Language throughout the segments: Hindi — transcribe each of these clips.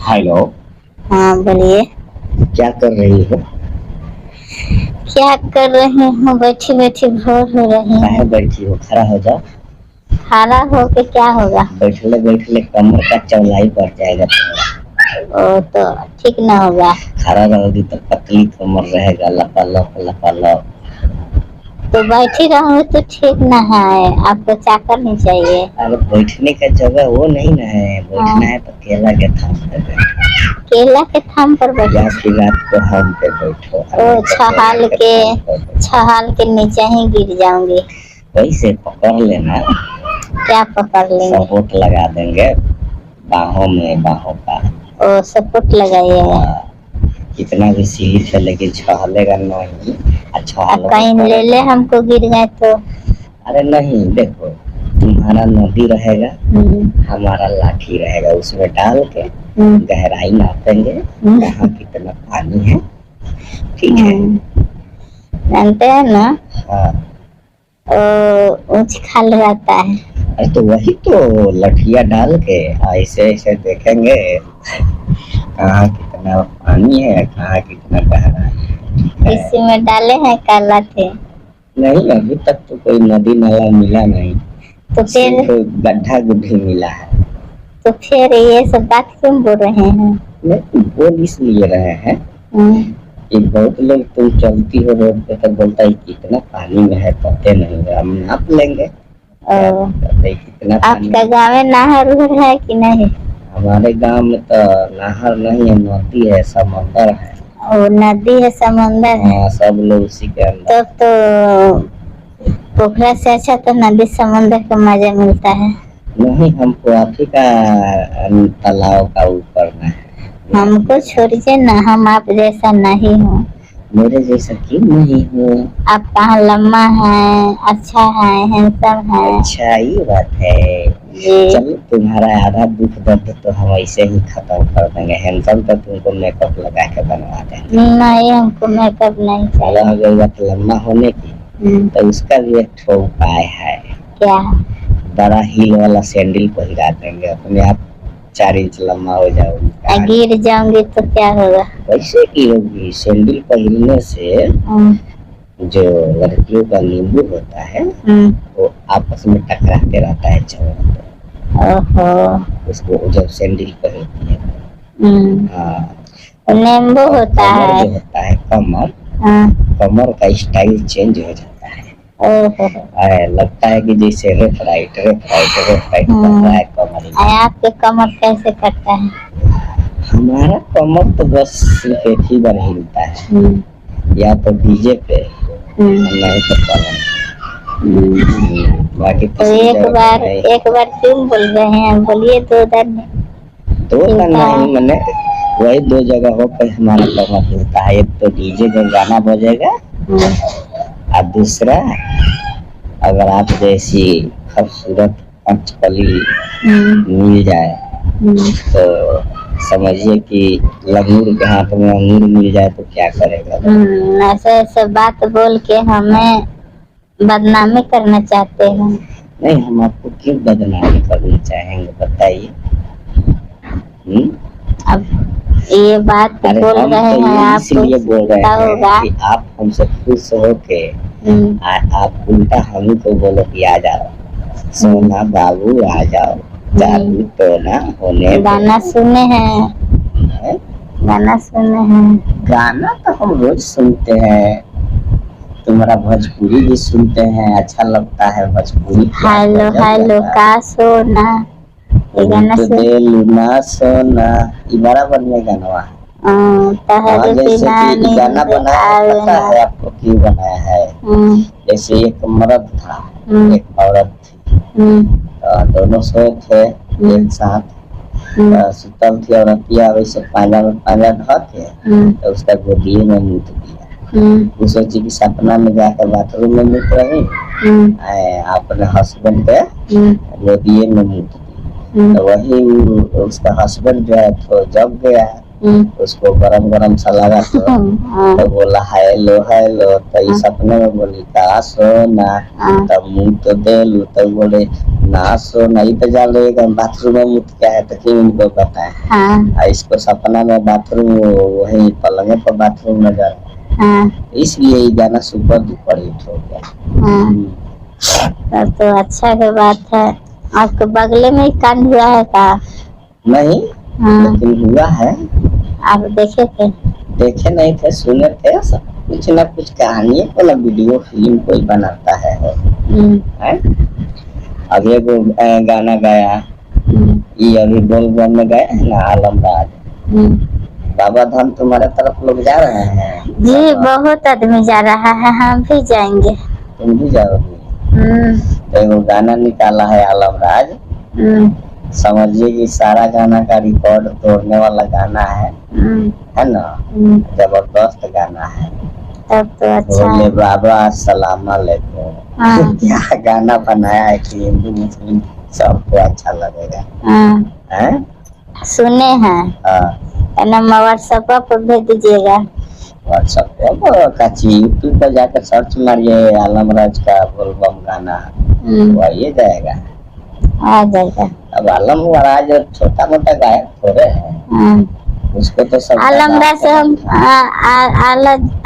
हेलो। हाँ बोलिए। क्या कर रही हो? क्या कर रही हूँ? बैठी बैठी बोर हो रही काहे हूँ। बैठी हो? खड़ा हो जाओ। खड़ा होके क्या होगा? बैठले बैठले कमर का चौड़ाई बढ़ जाएगा तुम्हारा। वो तो ठीक ना होगा। खड़ा रहोगी तो पतली कमर रहेगा, लपालप लपालप। तो बैठी रहूँ तो ठीक ना है, आपको चाकर नहीं चाहिए? अरे बैठने का जगह वो नहीं ना है, बैठना है तो केला के थाम पे बैठो। केला के थाम पर या बैठो? फिर रात को हम पे बैठो। ओ छहाल के नीचे ही गिर जाऊंगी। वैसे पकड़ लेना। क्या पकड़ लेंगे? सपोर्ट लगा देंगे बाहों में, बाहों का। ओ सपोर्ट लगाइएगा। कितना भी सीढ़ी से लेके छहलेगा नहीं। अच्छा कहीं ले ले हमको गिर गए तो? अरे नहीं, देखो तुम्हारा नदी रहेगा, हमारा लाठी रहेगा, उसमें डाल के गहराई नापेंगे कहाँ कितना पानी है। ठीक है? जानते हैं ना? हाँ। ऊंच खाल रहता है। अरे तो वही तो लठिया डाल के ऐसे ऐसे देखेंगे कहाँ कितना पानी है, कहाँ कितना गहरा है। इसी में डाले हैं काला थे? नहीं, अभी तक तो कोई नदी नाला मिला नहीं। तो फिर गड्ढा गुड्ढी मिला है। तो फिर ये सब बात क्यों बोल रहे हैं? नहीं, बोल इसलिए रहे हैं कि बहुत लोग तुम चलती हो रोड पे तो बोलता है कितना पानी में है, पते नहीं है, हम नाप लेंगे। कितना आपका गाँव में नहर है कि नहीं? हमारे गांव में तो नहर नहीं है, नदी है, समंदर है। ओ नदी है, समंदर है। हाँ, सब लोग उसी के अंदर। तब तो पोखरा से अच्छा तो नदी समंदर का मजा मिलता है। नहीं, हमको आप ही का तालाब का ऊपर में है। हमको छोड़िए ना, हम आप जैसा नहीं हूँ। मेरे जैसा क्यों नहीं हूँ? आप कहाँ लम्बा है, अच्छा है, हैंडसम है। अच्छा, ये बात है। चलो तुम्हारा आधा दुख दर्द तो हम ऐसे ही खत्म कर देंगे। हैंडसम तो तुमको मेकअप लगा के बनवा देंगे। नहीं, हमको मेकअप नहीं चाहिए। अगर बात लम्बा होने की तो उसका भी एक ठो उपाय है। क्या? बड़ा हील वाला सैंडल पहिरा देंगे, अपने आप 4 इंच लम्बा हो जाओगी। गिर जाऊंगी तो क्या होगा? वैसे गिरोगी। सैंडल पहनने से जो लड़कियों का नींबू होता है वो आपस में टकराते रहता है चौक पे। ओहो। उसको जब सैंडल पहनती है नींबू होता है, जो होता है कमर, कमर का स्टाइल चेंज हो जाता है। लगता है कि जैसे रेफ राइट कर रहा है कमर। आपके कमर कैसे कटता है? हमारा कमर तो बस सिर्फ एक ही बार हिलता है, या तो डीजे पे नहीं तो पलंग। बाकी तो एक बार क्यों बोल रहे हैं? बोलिए दो का नहीं, मैंने वही 2 जगहों पे हमारा कमर हिलता है। एक तो डीजे का गाना बजेगा और दूसरा अगर आप जैसी खूबसूरत पंचकली मिल जाए तो समझिए कि लंगूर के हाथ में अंगूर मिल जाए तो क्या करेगा। ऐसे ऐसे बात बोल के हमें बदनामी करना चाहते हैं? नहीं, हम आपको क्यों बदनामी करना चाहेंगे बताइए। अब ये बात बोल रहे हैं, आपको बोल रहे हैं कि आप हमसे खुश हो के आप उल्टा हम को बोलो कि आ जाओ सोना बाबू, आ जाओ, जादू तो ना होने। गाना सुने हैं? गाना सुने हैं? गाना तो हम रोज सुनते हैं। तुम्हारा भोजपुरी भी सुनते हैं, अच्छा लगता है भोजपुरी। हेलो हेलो का सोना, ये गाना दे लूना सोना, ये बड़ा बढ़िया गाना है। जैसे कि गाना बनाया पता है आपको क्यों बनाया है? जैसे एक मर्द था, एक औरत थी, दोनों सोए थे एक साथ, सुतल थी औरतिया, वैसे पांजा में पांजा ढक के तो उसका गोदी में मूत दिया। वो सोची कि सपना में जाकर बाथरूम में मूत रही, अपने हस्बैंड के गोदी में मूत दी। तो वही उसका हस्बैंड जो है तो जग गया उसको गरम गरम सा लगा तो बोला हेलो हेलो, तो इस सपने में बोली का सोना, तब मुंह तो दे लू, तो बोले ना सोना, ये तो जा लेगा बाथरूम में मुत क्या है, तो क्यों इनको बताए। इसको सपना में बाथरूम वही पलंगे पर बाथरूम में जा, इसलिए ये गाना सुपर डुपर हिट हो गया। तब तो अच्छा की बात है। आपके बगले में ही कांड हुआ है का? नहीं, लेकिन हुआ है। आप देखे थे? देखे नहीं थे, सुने थे। सब कुछ न कुछ कहानी को न वीडियो फिल्म कोई बनाता है। अभी एक गाना गाया, ये अभी बोलबम में गए है ना आलमराज, बाबा धाम तुम्हारे तरफ लोग जा रहे हैं जी, बहुत आदमी जा रहा है, हम भी जाएंगे। तुम भी जाओगी? तो गाना निकाला है आलमराज, समझिए कि सारा गाना का रिकॉर्ड तोड़ने वाला गाना है ना, जबरदस्त गाना है। तब तो अच्छा बोले बाबा सलाम अलैकुम। क्या गाना बनाया है कि हिंदू मुस्लिम सबको अच्छा लगेगा। सुने हैं। नंबर व्हाट्सएप पर भेज दीजिएगा। व्हाट्सएप पर यूट्यूब पर जाकर सर्च मारिए आलमराज का बोलबम गाना, वही जाएगा, आ जाएगा। अब आलमराज छोटा मोटा गायक थोड़े है, उसको तो सब आलमराज से हम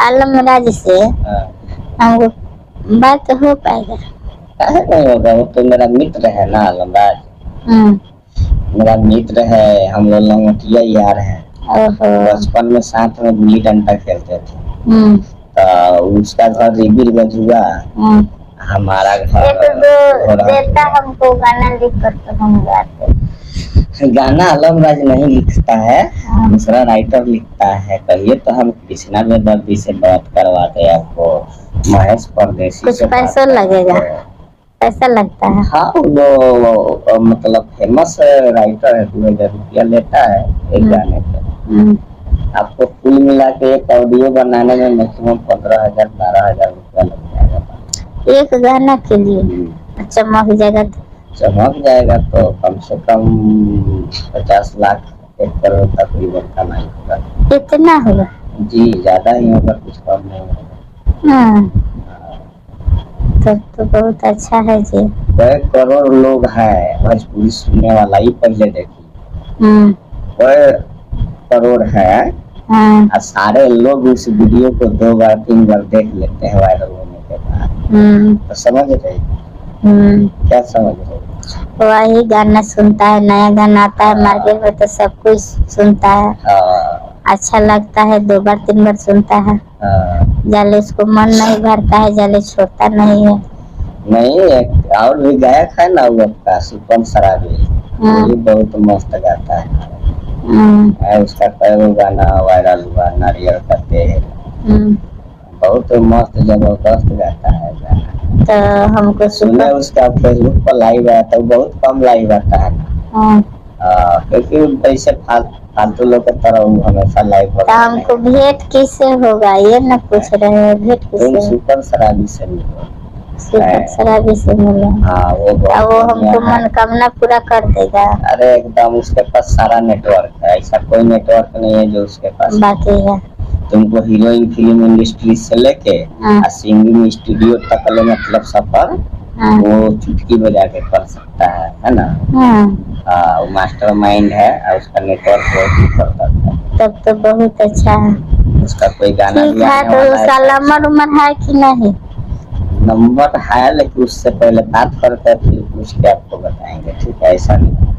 आलमराज से हमको बात हो पाएगा? काहे नहीं होगा, वो तो मेरा मित्र है ना आलमराज, मेरा मित्र है, हम लोग लंगोटिया यार है, बचपन में साथ में गुल्ली डंडा खेलते थे। तो उसका घर रिबिलगंज हुआ, हमारा घर देता हमको गाना लिख कर, तो हम गाते। गाना आलमराज नहीं लिखता है, दूसरा राइटर लिखता है। कहिए तो हम कृष्णा बेदर्दी से बात करवाते आपको, महेश परदेसी। कुछ पैसा लगेगा? पैसा लगता है? हाँ, वो मतलब फेमस राइटर है, 2000 रुपया लेता है एक गाने पे। आपको कुल मिला के एक ऑडियो बनाने में मैक्सिमम 15,000 12,000 रुपया लग जाएगा एक गाना के लिए। चमक जाएगा? चमक जाएगा तो कम से कम 50 लाख 1 करोड़ तकरीबन कमाई होगा। इतना होगा? जी, ज्यादा ही होगा, कुछ कम नहीं होगा। तब तो बहुत अच्छा है जी। 1 करोड़ लोग हैं भोजपुरी सुनने वाला, ये पहले देखिए। 1 करोड़ है, और सारे लोग उस वीडियो को 2 बार 3 बार देख लेते हैं वायरल होने के बाद। तो समझ रहे क्या? समझ रहे? वही गाना सुनता है, नया गाना आता है मार्केट में तो सब कुछ सुनता है। अच्छा लगता है, 2 बार 3 बार सुनता है। जाले उसको मन नहीं भरता है, जाले छोड़ता नहीं है। नहीं, एक और भी गायक है ना वो आपका सुपन शराबी, वो बहुत मस्त गाता है। उसका कई गाना वायरल हुआ, नारियल का तेल, बहुत मस्त जबरदस्त गाता है गाना। तो हमको सुने, उसका फेसबुक पर लाइव आया तो बहुत कम लाइव आता है ना, क्योंकि वैसे फालतू लोग की तरह वो हमेशा लाइव होता है। हमको भेंट किससे होगा ये ना पूछ रहे हैं, भेंट किससे? सुपर शराबी से मिलो। सुपर शराबी से मिलो? हाँ, वो हमको मनोकामना पूरा कर देगा। अरे एकदम, उसके पास सारा नेटवर्क है, ऐसा कोई नेटवर्क नहीं है जो उसके पास बाकी है। तुमको हीरोइन फिल्म इंडस्ट्री से लेके सिंगिंग स्टूडियो तक ले मतलब सफर वो चुटकी बजा के कर सकता है ना। वो मास्टर माइंड है और उसका नेटवर्क बहुत करता है। तब तो बहुत अच्छा है। उसका कोई गाना भी है तो उसका नंबर है कि नहीं? नंबर है, लेकिन उससे पहले बात करके फिर पूछ के आपको बताएंगे, ठीक है? ऐसा नहीं।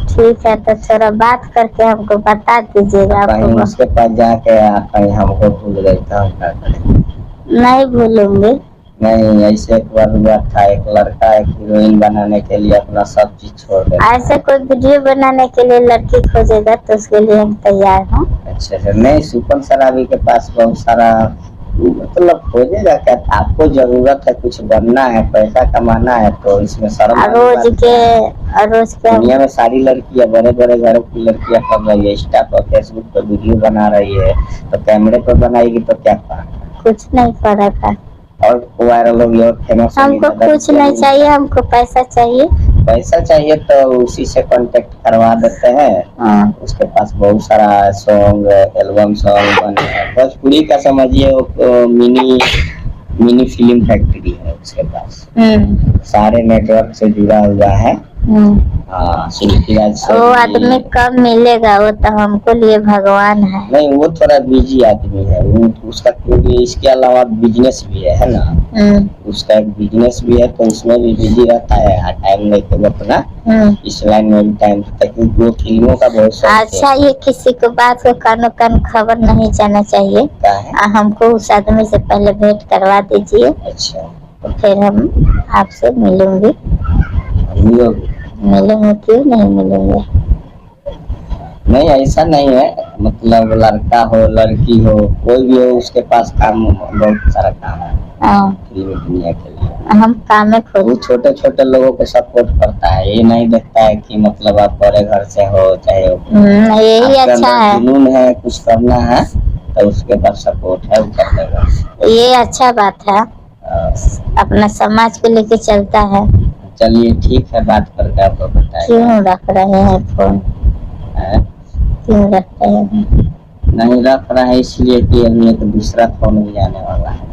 ठीक है, तो थोड़ा बात करके हमको बता दीजिएगा। कहीं उसके पास जाके आप कहीं हमको भूल गए तो हम क्या करें? नहीं भूलूंगी। नहीं, ऐसे एक बार हुआ था, एक लड़का एक हीरोइन बनाने के लिए अपना सब चीज छोड़ देता। ऐसे कोई वीडियो बनाने के लिए लड़की खोजेगा तो उसके लिए हम तैयार हूँ। अच्छा, नहीं, सुपन शराबी के पास बहुत सारा मतलब खोजेगा क्या? आपको जरूरत है, कुछ बनना है, पैसा कमाना है, तो इसमें शर्म रोज के दुनिया में सारी लड़कियां, बड़े बड़े घरों की लड़कियां कर रही है, इंस्टा पर फेसबुक पर वीडियो बना रही है, तो कैमरे पर बनाएगी तो क्या फर्क? कुछ नहीं फर्क है। और वायरल होगी और फेमस होगी। हमको कुछ नहीं चाहिए, हमको पैसा चाहिए। पैसा चाहिए तो उसी से कांटेक्ट करवा देते हैं, उसके पास बहुत सारा सॉन्ग एल्बम सॉन्ग बने हैं। भोजपुरी का समझिए वो मिनी फिल्म फैक्ट्री है उसके पास। सारे नेटवर्क से जुड़ा हुआ है। हाँ, वो आदमी कब मिलेगा? वो तो हमको लिए भगवान है। नहीं, वो थोड़ा बिजी आदमी है वो, उसका क्योंकि इसके अलावा बिजनेस भी है ना। उसका एक बिजनेस भी है तो उसमें भी बिजी रहता है, टाइम नहीं तो अपना इस लाइन में भी टाइम क्योंकि वो फिल्मों का बहुत अच्छा, ये किसी को बात को कानो कान खबर नहीं जाना चाहिए। हमको उस आदमी से पहले भेंट करवा दीजिए। अच्छा, तो फिर हम आपसे मिलूंगी। मिलेंगे, क्यों नहीं मिलेंगे? नहीं, ऐसा नहीं है, मतलब लड़का हो लड़की हो कोई भी हो, उसके पास काम बहुत सारा काम है फिल्मी दुनिया के लिए। हम काम में खुद छोटे छोटे लोगों को सपोर्ट करता है, ये नहीं देखता है कि मतलब आप बड़े घर से हो चाहे यही अच्छा है। जुनून है कुछ करना है तो उसके पास सपोर्ट है, वो कर देगा। ये अच्छा बात है, अपना समाज को लेके चलता है। चलिए ठीक है, बात करके आपको बताएं। क्यों रख रहे हैं फोन? क्यों रख रहे हैं? नहीं रख रहा है इसलिए कि अभी एक दूसरा फोन भी आने वाला है।